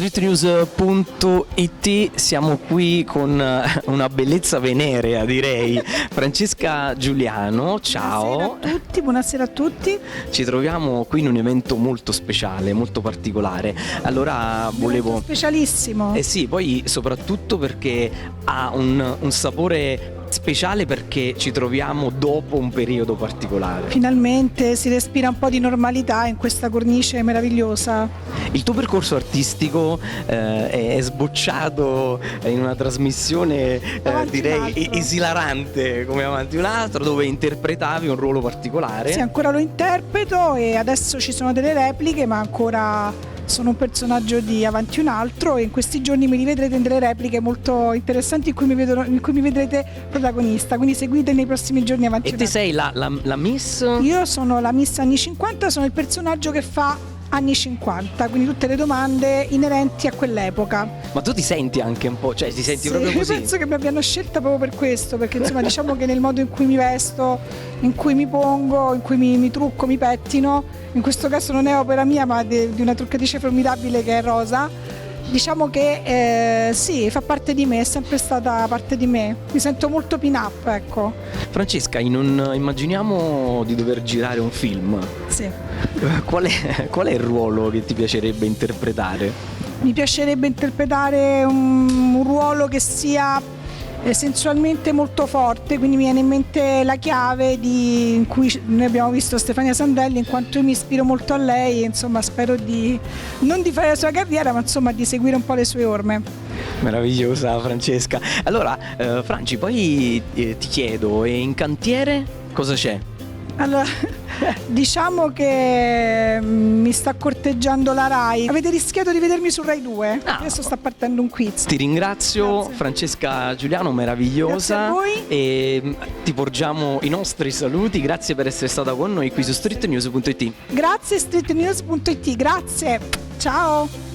streetnews.it siamo qui con una bellezza venerea, direi. Francesca Giuliano, ciao. Buonasera a tutti. Ci troviamo qui in un evento molto speciale, molto particolare. Allora volevo... Specialissimo. Eh sì, poi soprattutto perché ha un sapore speciale, perché ci troviamo dopo un periodo particolare. Finalmente si respira un po' di normalità in questa cornice meravigliosa. Il tuo percorso artistico è sbocciato in una trasmissione direi esilarante come Avanti un altro, dove interpretavi un ruolo particolare. Sì, ancora lo interpreto e adesso ci sono delle repliche, ma ancora sono un personaggio di Avanti un altro, e in questi giorni mi rivedrete in delle repliche molto interessanti in cui mi vedrete protagonista, quindi seguite nei prossimi giorni Avanti un altro. E te sei la Miss? Io sono la Miss anni 50, sono il personaggio che fa anni 50, quindi tutte le domande inerenti a quell'epoca. Ma tu ti senti anche un po', cioè ti senti Sì, proprio così? Io penso che mi abbiano scelta proprio per questo, perché insomma diciamo che nel modo in cui mi vesto, in cui mi pongo, in cui mi trucco, mi pettino, in questo caso non è opera mia ma di una truccatrice formidabile che è Rosa, diciamo che sì, fa parte di me, è sempre stata parte di me, mi sento molto pin-up, ecco. Francesca, immaginiamo di dover girare un film. Sì. Qual è il ruolo che ti piacerebbe interpretare? Mi piacerebbe interpretare un ruolo che sia sensualmente molto forte, quindi mi viene in mente La chiave in cui noi abbiamo visto Stefania Sandelli, in quanto io mi ispiro molto a lei e insomma spero non di fare la sua carriera, ma insomma di seguire un po' le sue orme. Meravigliosa Francesca. Allora Franci, poi ti chiedo, in cantiere cosa c'è? Allora, diciamo che mi sta corteggiando la Rai. Avete rischiato di vedermi su Rai 2. Adesso sta partendo un quiz. Ti ringrazio. Grazie. Francesca Giuliano, meravigliosa. Grazie a voi. E ti porgiamo i nostri saluti. Grazie per essere stata con noi qui su streetnews.it. Grazie streetnews.it. Grazie. Ciao.